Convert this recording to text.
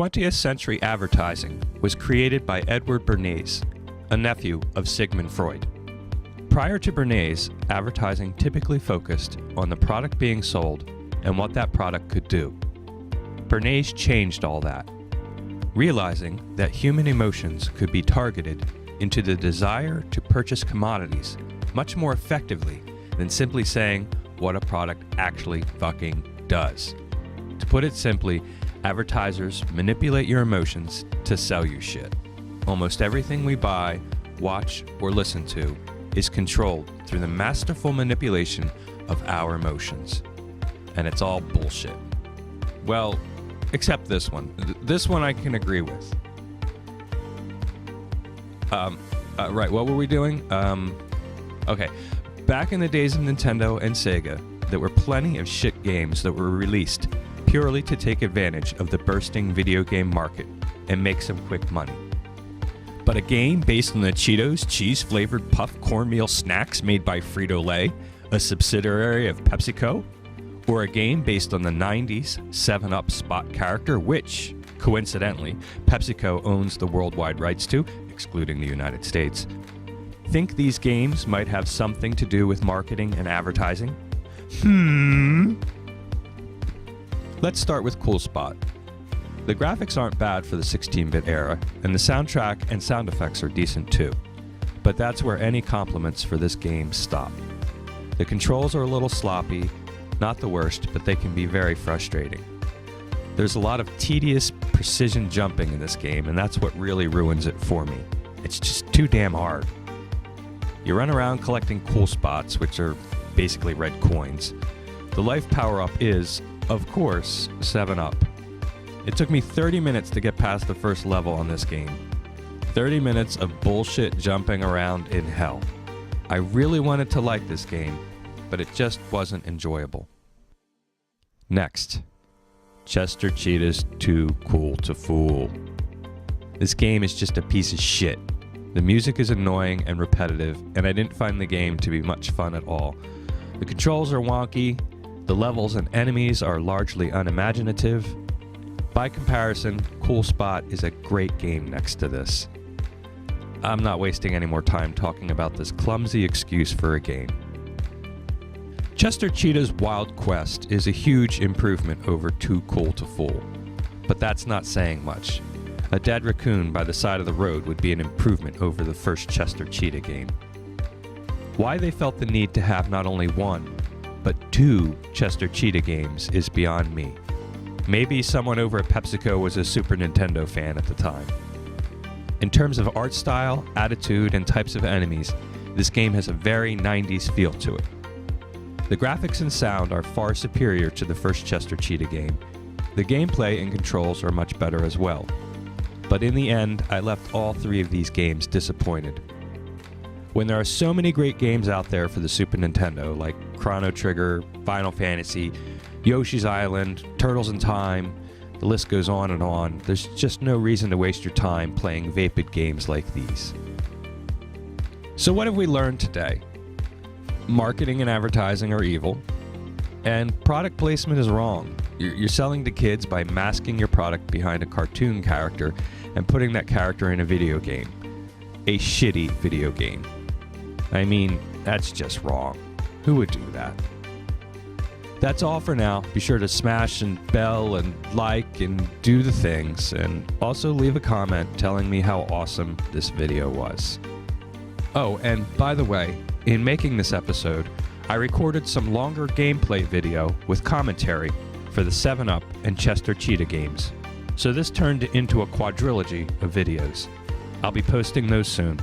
20th century advertising was created by Edward Bernays, a nephew of Sigmund Freud. Prior to Bernays, advertising typically focused on the product being sold and what that product could do. Bernays changed all that, realizing that human emotions could be targeted into the desire to purchase commodities much more effectively than simply saying what a product actually fucking does. To put it simply, advertisers manipulate your emotions to sell you shit. Almost everything we buy, watch, or listen to is controlled through the masterful manipulation of our emotions. And it's all bullshit. Well, except this one. This one I can agree with. Right, what were we doing? Okay. Back in the days of Nintendo and Sega, there were plenty of shit games that were released purely to take advantage of the bursting video game market and make some quick money. But a game based on the Cheetos cheese-flavored puff cornmeal snacks made by Frito-Lay, a subsidiary of PepsiCo, or a game based on the 90s 7-Up Spot character, which, coincidentally, PepsiCo owns the worldwide rights to, excluding the United States. Think these games might have something to do with marketing and advertising? Let's start with Coolspot. The graphics aren't bad for the 16-bit era, and the soundtrack and sound effects are decent too. But that's where any compliments for this game stop. The controls are a little sloppy, not the worst, but they can be very frustrating. There's a lot of tedious precision jumping in this game, and that's what really ruins it for me. It's just too damn hard. You run around collecting cool spots, which are basically red coins. The life power-up is, of course, 7-Up. It took me 30 minutes to get past the first level on this game. 30 minutes of bullshit jumping around in hell. I really wanted to like this game, but it just wasn't enjoyable. Next, Chester Cheetah's Too Cool to Fool. This game is just a piece of shit. The music is annoying and repetitive, and I didn't find the game to be much fun at all. The controls are wonky, the levels and enemies are largely unimaginative. By comparison, Coolspot is a great game next to this. I'm not wasting any more time talking about this clumsy excuse for a game. Chester Cheetah's Wild Quest is a huge improvement over Too Cool to Fool, but that's not saying much. A dead raccoon by the side of the road would be an improvement over the first Chester Cheetah game. Why they felt the need to have not only one, but two Chester Cheetah games is beyond me. Maybe someone over at PepsiCo was a Super Nintendo fan at the time. In terms of art style, attitude, and types of enemies, this game has a very 90s feel to it. The graphics and sound are far superior to the first Chester Cheetah game. The gameplay and controls are much better as well. But in the end, I left all three of these games disappointed. When there are so many great games out there for the Super Nintendo, like Chrono Trigger, Final Fantasy, Yoshi's Island, Turtles in Time, the list goes on and on, there's just no reason to waste your time playing vapid games like these. So what have we learned today? Marketing and advertising are evil, and product placement is wrong. You're selling to kids by masking your product behind a cartoon character and putting that character in a video game. A shitty video game. I mean, that's just wrong. Who would do that? That's all for now. Be sure to smash and bell and like and do the things, and also leave a comment telling me how awesome this video was. Oh, and by the way, in making this episode, I recorded some longer gameplay video with commentary for the 7-Up and Chester Cheetah games. So this turned into a quadrilogy of videos. I'll be posting those soon.